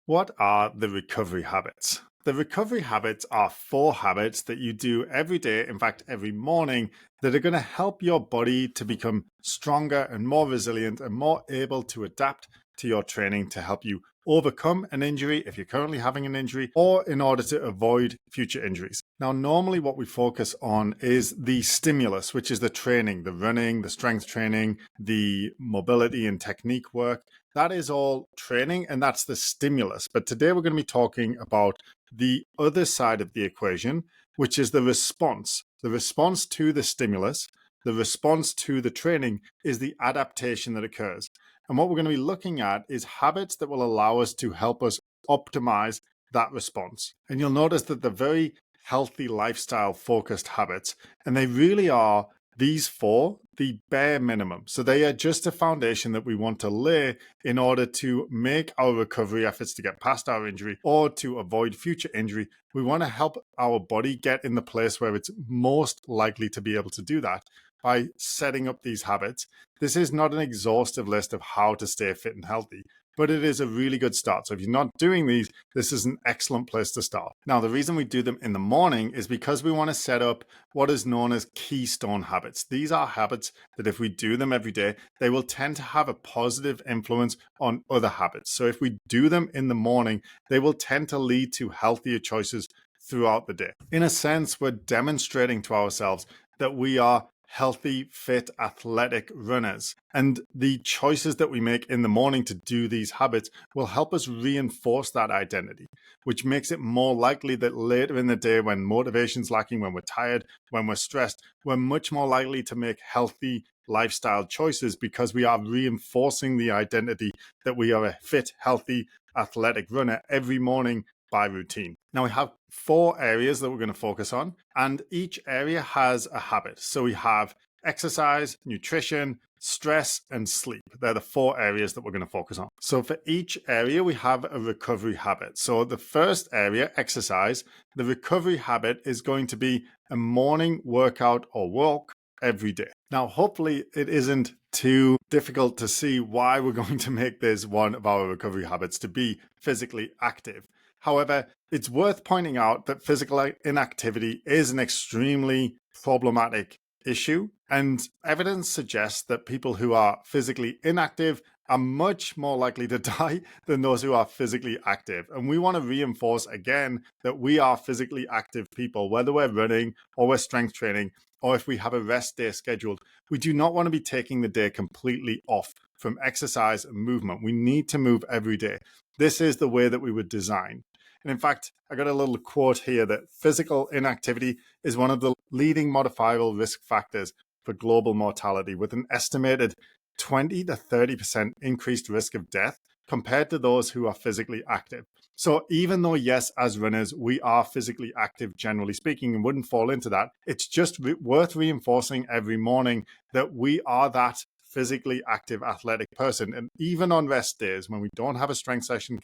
What are the recovery habits? The recovery habits are 4 habits that you do every day, in fact, every morning, that are going to help your body to become stronger and more resilient and more able to adapt to your training to help you overcome an injury if you're currently having an injury or in order to avoid future injuries. Now, normally what we focus on is the stimulus, which is the training, the running, the strength training, the mobility and technique work. That is all training and that's the stimulus. But today we're going to be talking about the other side of the equation, which is the response. The response to the stimulus, the response to the training is the adaptation that occurs. And what we're going to be looking at is habits that will allow us to help us optimize that response. And you'll notice that they're very healthy lifestyle focused habits, and they really are these 4, the bare minimum. So they are just a foundation that we want to lay in order to make our recovery efforts to get past our injury or to avoid future injury. We want to help our body get in the place where it's most likely to be able to do that by setting up these habits. This is not an exhaustive list of how to stay fit and healthy, but it is a really good start. So if you're not doing these, this is an excellent place to start. Now, the reason we do them in the morning is because we want to set up what is known as keystone habits. These are habits that if we do them every day, they will tend to have a positive influence on other habits. So if we do them in the morning, they will tend to lead to healthier choices throughout the day. In a sense, we're demonstrating to ourselves that we are healthy, fit, athletic runners. And the choices that we make in the morning to do these habits will help us reinforce that identity, which makes it more likely that later in the day, when motivation's lacking, when we're tired, when we're stressed, we're much more likely to make healthy lifestyle choices because we are reinforcing the identity that we are a fit, healthy, athletic runner every morning by routine. Now we have 4 areas that we're going to focus on, and each area has a habit. So we have exercise, nutrition, stress, and sleep. They're the 4 areas that we're going to focus on. So for each area, we have a recovery habit. So the first area, exercise, the recovery habit is going to be a morning workout or walk every day. Now, hopefully it isn't too difficult to see why we're going to make this one of our recovery habits to be physically active. However, it's worth pointing out that physical inactivity is an extremely problematic issue, and evidence suggests that people who are physically inactive are much more likely to die than those who are physically active. And we want to reinforce again that we are physically active people, whether we're running or we're strength training, or if we have a rest day scheduled. We do not want to be taking the day completely off from exercise and movement. We need to move every day. This is the way that we were designed. And in fact, I got a little quote here that physical inactivity is one of the leading modifiable risk factors for global mortality, with an estimated 20 to 30% increased risk of death compared to those who are physically active. So even though, yes, as runners, we are physically active, generally speaking, and wouldn't fall into that, it's just worth reinforcing every morning that we are that physically active athletic person. And even on rest days, when we don't have a strength session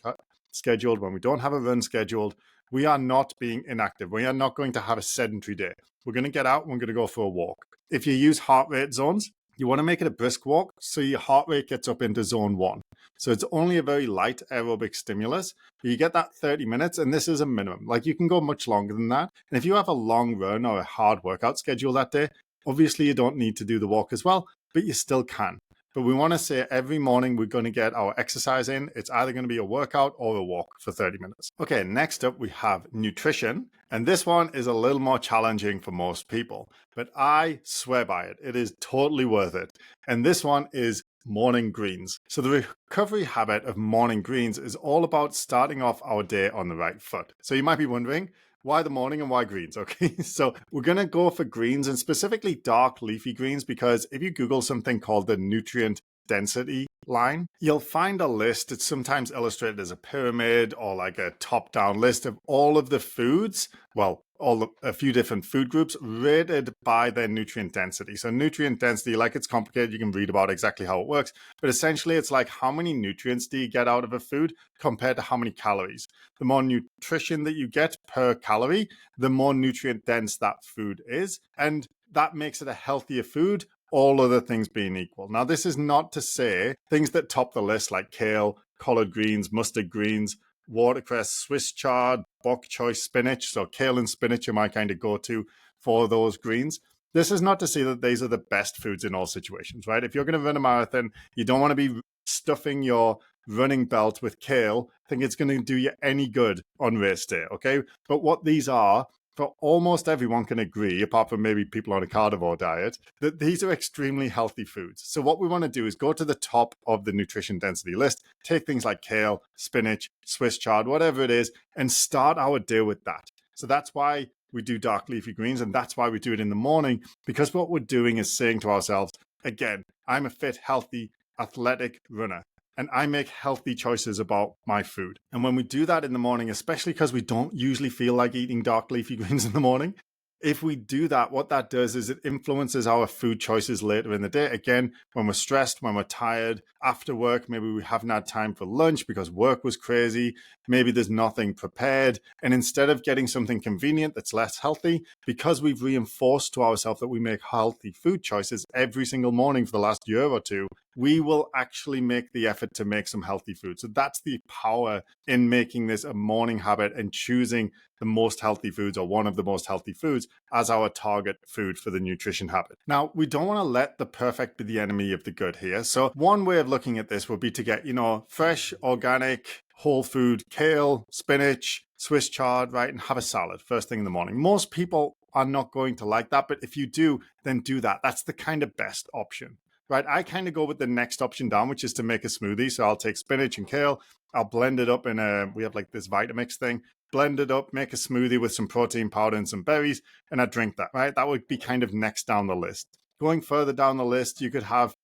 scheduled, when we don't have a run scheduled, we are not being inactive. We are not going to have a sedentary day. We're going to get out and we're going to go for a walk. If you use heart rate zones, you want to make it a brisk walk so your heart rate gets up into zone 1. So it's only a very light aerobic stimulus, but you get that 30 minutes, and this is a minimum. Like, you can go much longer than that. And if you have a long run or a hard workout schedule that day, obviously you don't need to do the walk as well, but you still can. But we want to say every morning we're going to get our exercise in. It's either going to be a workout or a walk for 30 minutes. Okay, next up we have nutrition. And this one is a little more challenging for most people, but I swear by it. It is totally worth it. And this one is morning greens. So the recovery habit of morning greens is all about starting off our day on the right foot. So you might be wondering, why the morning and why greens? Okay, so we're going to go for greens, and specifically dark leafy greens, because if you Google something called the nutrient density line, you'll find a list. It's sometimes illustrated as a pyramid or like a top-down list of all of the foods, a few different food groups rated by their nutrient density. So nutrient density, like, it's complicated. You can read about exactly how it works, but essentially it's like how many nutrients do you get out of a food compared to how many calories. The more nutrition that you get per calorie, the more nutrient dense that food is, and that makes it a healthier food, all other things being equal. Now, this is not to say things that top the list like kale, collard greens, mustard greens, watercress, Swiss chard, bok choy spinach. So kale and spinach are my kind of go-to for those greens. This is not to say that these are the best foods in all situations, right? If you're going to run a marathon, you don't want to be stuffing your running belt with kale. I think it's going to do you any good on race day, okay? But what these are, for almost everyone can agree, apart from maybe people on a carnivore diet, that these are extremely healthy foods. So what we want to do is go to the top of the nutrition density list, take things like kale, spinach, Swiss chard, whatever it is, and start our day with that. So that's why we do dark leafy greens, and that's why we do it in the morning, because what we're doing is saying to ourselves, again, I'm a fit, healthy, athletic runner, and I make healthy choices about my food. And when we do that in the morning, especially because we don't usually feel like eating dark leafy greens in the morning, if we do that, what that does is it influences our food choices later in the day. Again, when we're stressed, when we're tired, after work, maybe we haven't had time for lunch because work was crazy. Maybe there's nothing prepared. And instead of getting something convenient that's less healthy, because we've reinforced to ourselves that we make healthy food choices every single morning for the last year or two, we will actually make the effort to make some healthy food. So that's the power in making this a morning habit and choosing the most healthy foods or one of the most healthy foods as our target food for the nutrition habit. Now, we don't want to let the perfect be the enemy of the good here. So one way of looking at this would be to get, fresh, organic, whole food, kale, spinach, Swiss chard, right? And have a salad first thing in the morning. Most people are not going to like that, but if you do, then do that. That's the kind of best option. Right, I kind of go with the next option down, which is to make a smoothie. So I'll take spinach and kale, I'll blend it up we have like this Vitamix thing, blend it up, make a smoothie with some protein powder and some berries, and I drink that, right? That would be kind of next down the list. Going further down the list, you could have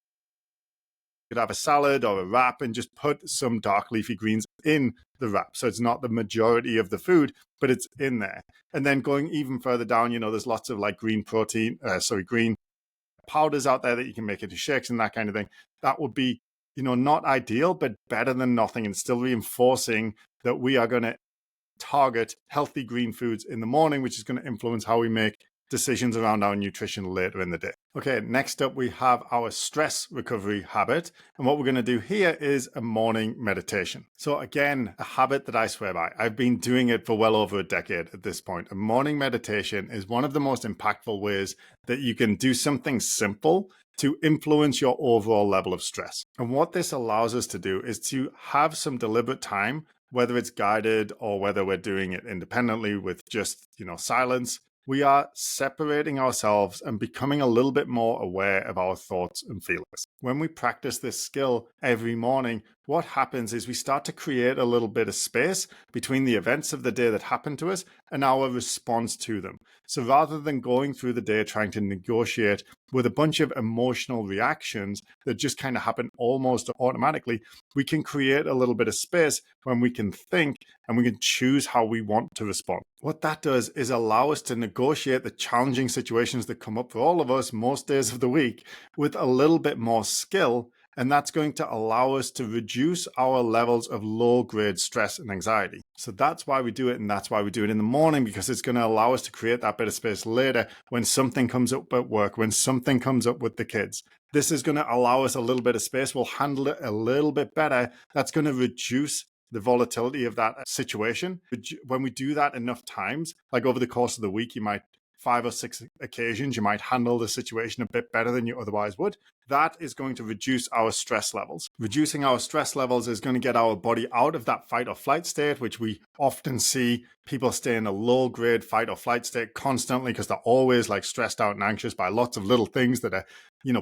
a salad or a wrap and just put some dark leafy greens in the wrap. So it's not the majority of the food, but it's in there. And then going even further down, there's lots of like green powders out there that you can make into shakes and that kind of thing. That would be, not ideal, but better than nothing, and still reinforcing that we are going to target healthy green foods in the morning, which is going to influence how we make decisions around our nutrition later in the day. Okay, next up we have our stress recovery habit. And what we're going to do here is a morning meditation. So again, a habit that I swear by. I've been doing it for well over a decade at this point. A morning meditation is one of the most impactful ways that you can do something simple to influence your overall level of stress. And what this allows us to do is to have some deliberate time, whether it's guided or whether we're doing it independently with just, silence. We are separating ourselves and becoming a little bit more aware of our thoughts and feelings. When we practice this skill every morning, what happens is we start to create a little bit of space between the events of the day that happen to us and our response to them. So rather than going through the day trying to negotiate with a bunch of emotional reactions that just kind of happen almost automatically, we can create a little bit of space when we can think and we can choose how we want to respond. What that does is allow us to negotiate the challenging situations that come up for all of us most days of the week with a little bit more skill. And that's going to allow us to reduce our levels of low-grade stress and anxiety. So that's why we do it, and that's why we do it in the morning, because it's going to allow us to create that bit of space later when something comes up at work, when something comes up with the kids. This is going to allow us a little bit of space. We'll handle it a little bit better. That's going to reduce the volatility of that situation. When we do that enough times, like over the course of the week, you might 5 or 6 occasions, you might handle the situation a bit better than you otherwise would. That is going to reduce our stress levels. Reducing our stress levels is going to get our body out of that fight or flight state, which we often see people stay in a low grade fight or flight state constantly because they're always like stressed out and anxious by lots of little things that are,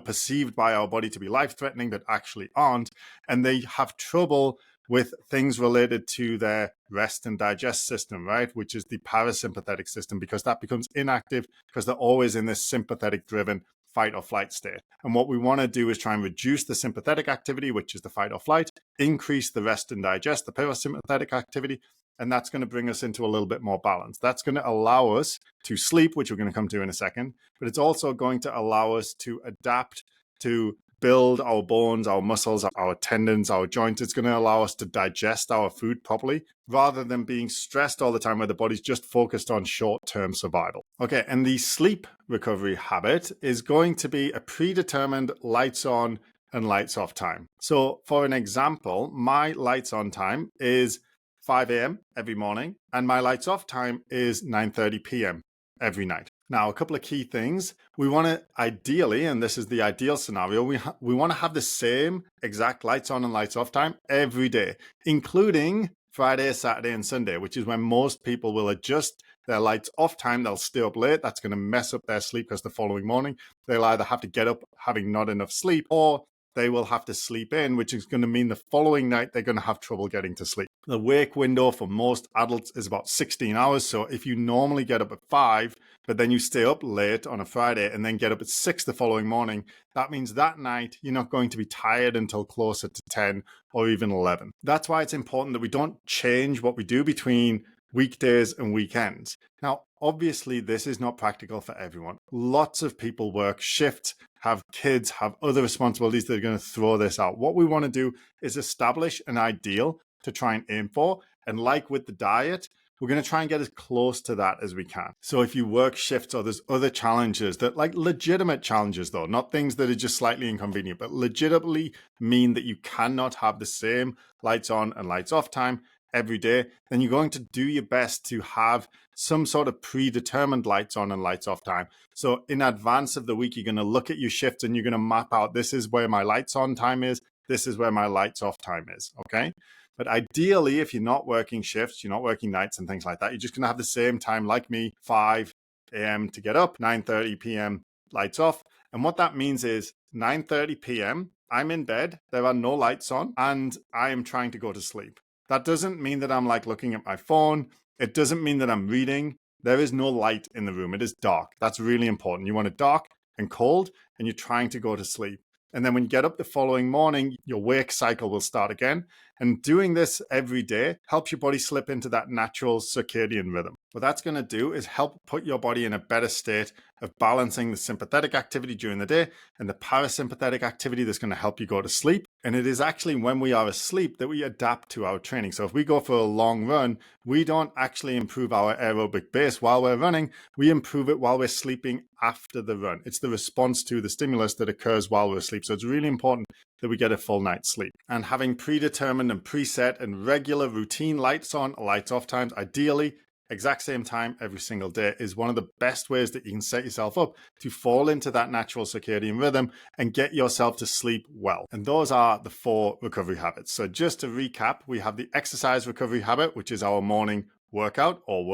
perceived by our body to be life threatening that actually aren't. And they have trouble with things related to their rest and digest system, right? Which is the parasympathetic system, because that becomes inactive because they're always in this sympathetic driven fight or flight state. And what we want to do is try and reduce the sympathetic activity, which is the fight or flight, increase the rest and digest, the parasympathetic activity. And that's going to bring us into a little bit more balance. That's going to allow us to sleep, which we're going to come to in a second, but it's also going to allow us to adapt to build our bones, our muscles, our tendons, our joints. It's going to allow us to digest our food properly rather than being stressed all the time where the body's just focused on short-term survival. Okay, and the sleep recovery habit is going to be a predetermined lights on and lights off time. So for an example, my lights on time is 5 a.m. every morning, and my lights off time is 9:30 p.m. every night. Now, a couple of key things. We want to ideally, and this is the ideal scenario, we want to have the same exact lights on and lights off time every day, including Friday, Saturday, and Sunday, which is when most people will adjust their lights off time. They'll stay up late. That's going to mess up their sleep because the following morning they'll either have to get up having not enough sleep, or they will have to sleep in, which is going to mean the following night they're going to have trouble getting to sleep. The wake window for most adults is about 16 hours. So if you normally get up at 5, but then you stay up late on a Friday and then get up at 6 the following morning, that means that night you're not going to be tired until closer to 10 or even 11. That's why it's important that we don't change what we do between weekdays and weekends. Now, obviously, this is not practical for everyone. Lots of people work shifts, have kids, have other responsibilities that are going to throw this out. What we want to do is establish an ideal to try and aim for. And like with the diet, we're going to try and get as close to that as we can. So if you work shifts or there's other challenges that, like legitimate challenges though, not things that are just slightly inconvenient, but legitimately mean that you cannot have the same lights on and lights off time every day, then you're going to do your best to have some sort of predetermined lights on and lights off time. So in advance of the week, you're going to look at your shifts and you're going to map out, this is where my lights on time is, this is where my lights off time is, okay? But ideally, if you're not working shifts, you're not working nights and things like that, you're just going to have the same time like me, 5 a.m. to get up, 9:30 p.m. lights off. And what that means is 9:30 p.m., I'm in bed, there are no lights on, and I am trying to go to sleep. That doesn't mean that I'm like looking at my phone. It doesn't mean that I'm reading. There is no light in the room. It is dark. That's really important. You want it dark and cold, and you're trying to go to sleep. And then when you get up the following morning, your wake cycle will start again. And doing this every day helps your body slip into that natural circadian rhythm. What that's going to do is help put your body in a better state of balancing the sympathetic activity during the day and the parasympathetic activity that's going to help you go to sleep. And it is actually when we are asleep that we adapt to our training. So if we go for a long run, we don't actually improve our aerobic base while we're running. We improve it while we're sleeping after the run. It's the response to the stimulus that occurs while we're asleep. So it's really important that we get a full night's sleep. And having predetermined and preset and regular routine lights on, lights off times, ideally exact same time every single day, is one of the best ways that you can set yourself up to fall into that natural circadian rhythm and get yourself to sleep well. And those are the 4 recovery habits. So just to recap, we have the exercise recovery habit, which is our morning workout or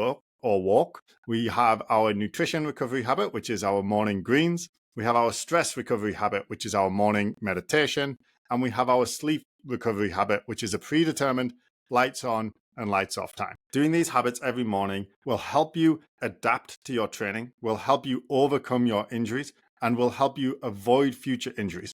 walk. We have our nutrition recovery habit, which is our morning greens. We have our stress recovery habit, which is our morning meditation. And we have our sleep recovery habit, which is a predetermined lights on and lights off time. Doing these habits every morning will help you adapt to your training, will help you overcome your injuries, and will help you avoid future injuries.